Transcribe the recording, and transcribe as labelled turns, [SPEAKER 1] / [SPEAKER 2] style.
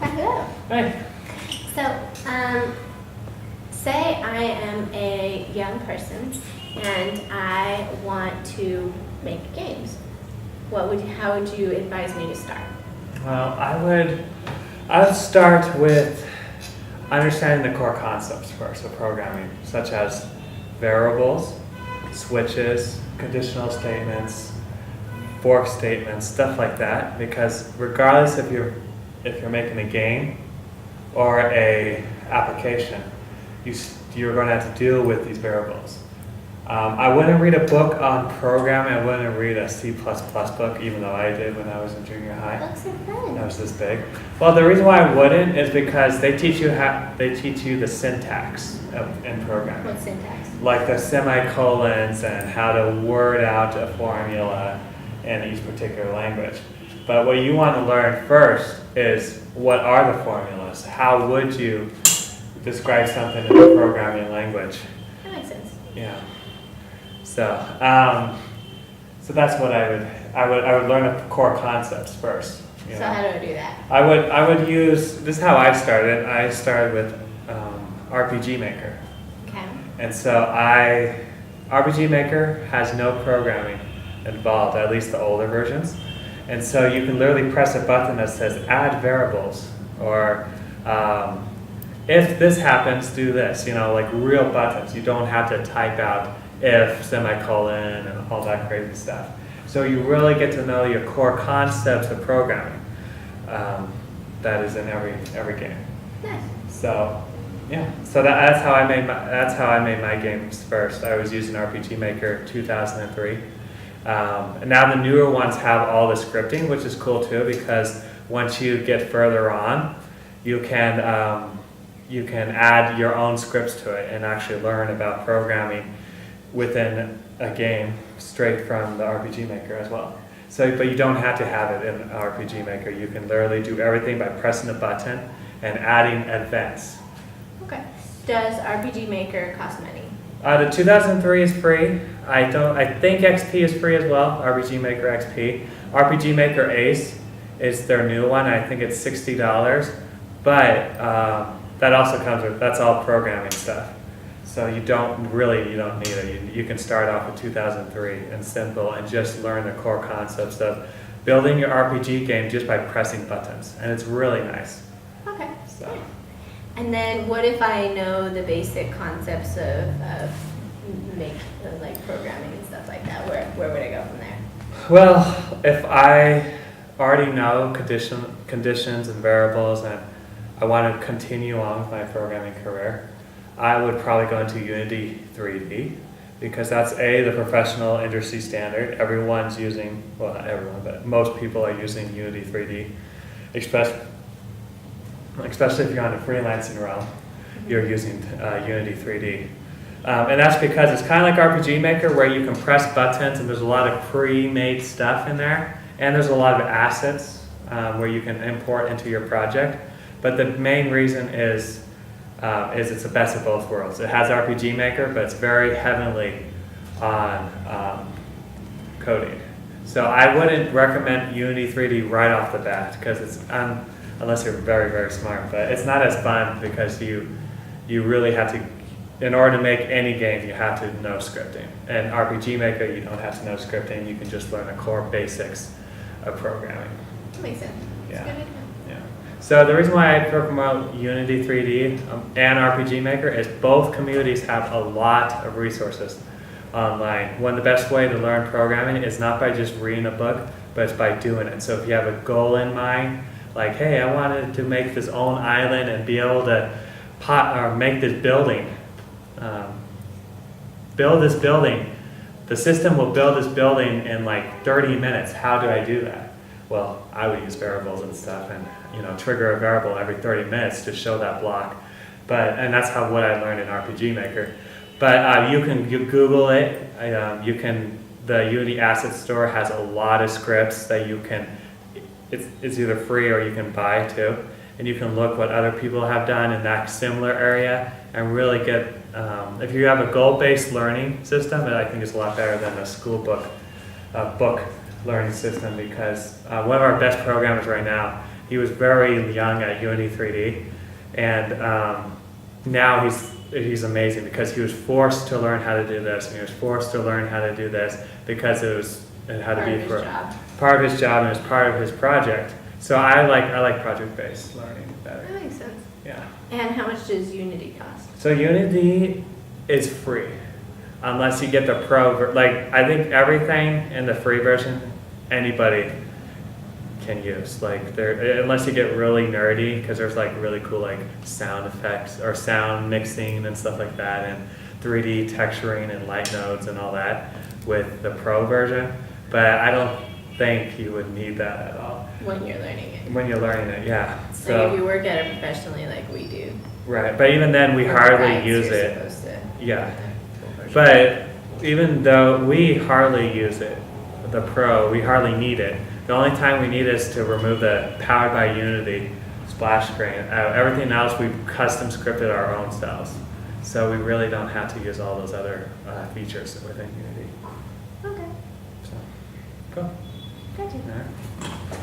[SPEAKER 1] Hello.
[SPEAKER 2] Hey.
[SPEAKER 1] So, say I am a young person and I want to make games. How would you advise me to start?
[SPEAKER 2] Well, I would start with understanding the core concepts first of programming, such as variables, switches, conditional statements, fork statements, stuff like that. Because regardless if you're making a game or a application, you're going to have to deal with these variables. I wouldn't read a book on programming. I wouldn't read a C++ book, even though I did when I was in junior high.
[SPEAKER 1] That looks so fun.
[SPEAKER 2] I was this big. Well, the reason why I wouldn't is because they teach you the syntax in programming.
[SPEAKER 1] What syntax?
[SPEAKER 2] Like the semicolons and how to word out a formula in each particular language. But what you want to learn first is what are the formulas? How would you describe something in a programming language?
[SPEAKER 1] That makes sense.
[SPEAKER 2] Yeah. So that's what I would learn the core concepts first. You
[SPEAKER 1] So
[SPEAKER 2] know?
[SPEAKER 1] how do I do that?
[SPEAKER 2] I would use, this is how I started. I started with RPG Maker.
[SPEAKER 1] Okay.
[SPEAKER 2] And so RPG Maker has no programming involved, at least the older versions. And so you can literally press a button that says add variables, or if this happens, do this, like real buttons. You don't have to type out if, semicolon, and all that crazy stuff. So you really get to know your core concepts of programming that is in every game.
[SPEAKER 1] Nice.
[SPEAKER 2] So, yeah. So that's how I made my games first. I was using RPG Maker 2003. And now the newer ones have all the scripting, which is cool too, because once you get further on, you can add your own scripts to it and actually learn about programming within a game straight from the RPG Maker as well. So, but you don't have to have it in RPG Maker. You can literally do everything by pressing a button and adding events.
[SPEAKER 1] Okay. Does RPG Maker cost money?
[SPEAKER 2] The 2003 is free. I think XP is free as well. RPG Maker XP. RPG Maker Ace is their new one. I think it's $60, but that also comes with, that's all programming stuff. So you don't need it. You can start off with 2003 and simple and just learn the core concepts of building your RPG game just by pressing buttons, and it's really nice.
[SPEAKER 1] Okay.
[SPEAKER 2] So.
[SPEAKER 1] And then what if I know the basic concepts of like programming and stuff like that? Where would I go from there?
[SPEAKER 2] Well, if I already know conditions and variables and I want to continue on with my programming career, I would probably go into Unity 3D because that's the professional industry standard. Everyone's using, well, not everyone, but most people are using Unity 3D, especially if you're on a freelancing realm, you're using Unity 3D. And that's because it's kind of like RPG Maker where you can press buttons and there's a lot of pre-made stuff in there, and there's a lot of assets where you can import into your project. But the main reason is it's the best of both worlds. It has RPG Maker, but it's very heavily on coding. So I wouldn't recommend Unity 3D right off the bat because it's unless you're very, very smart. But it's not as fun because you really have to, in order to make any game, you have to know scripting. And RPG Maker, you don't have to know scripting. You can just learn the core basics of programming.
[SPEAKER 1] That makes sense.
[SPEAKER 2] Yeah.
[SPEAKER 1] That's good.
[SPEAKER 2] Yeah. So the reason why I promote Unity 3D and RPG Maker is both communities have a lot of resources online. One of the best way to learn programming is not by just reading a book, but it's by doing it. So if you have a goal in mind, like, hey, I wanted to make this own island and be able to make this building, the system will build this building in like 30 minutes. How do I do that? Well, I would use variables and stuff and trigger a variable every 30 minutes to show that block. And that's what I learned in RPG Maker. But you Google it. The Unity Asset Store has a lot of scripts that you can, it's either free or you can buy too. And you can look what other people have done in that similar area and really get, if you have a goal-based learning system, I think it's a lot better than a school book learning system because one of our best programmers right now, he was very young at Unity 3D, and now he's amazing because he was forced to learn how to do this, and he was forced to learn how to do this because it had to be for part of his job and it was part of his project. So I like project-based learning better.
[SPEAKER 1] That makes sense.
[SPEAKER 2] Yeah.
[SPEAKER 1] And how much does Unity cost?
[SPEAKER 2] So Unity is free, unless you get the pro. I think everything in the free version, anybody can use. Unless you get really nerdy, because there's really cool sound effects or sound mixing and stuff like that, and 3D texturing and light nodes and all that with the pro version. But I don't think you would need that at all.
[SPEAKER 1] When you're learning it.
[SPEAKER 2] When you're learning it, yeah.
[SPEAKER 1] So if you work at it professionally like we do.
[SPEAKER 2] Right, but even then we hardly use it.
[SPEAKER 1] Supposed to
[SPEAKER 2] Yeah. But even though we hardly use it, the pro, we hardly need it. The only time we need it is to remove the powered by Unity splash screen. Everything else we've custom scripted our own selves. So we really don't have to use all those other features within Unity.
[SPEAKER 1] Okay.
[SPEAKER 2] So, cool.
[SPEAKER 1] Gotcha.
[SPEAKER 2] All right.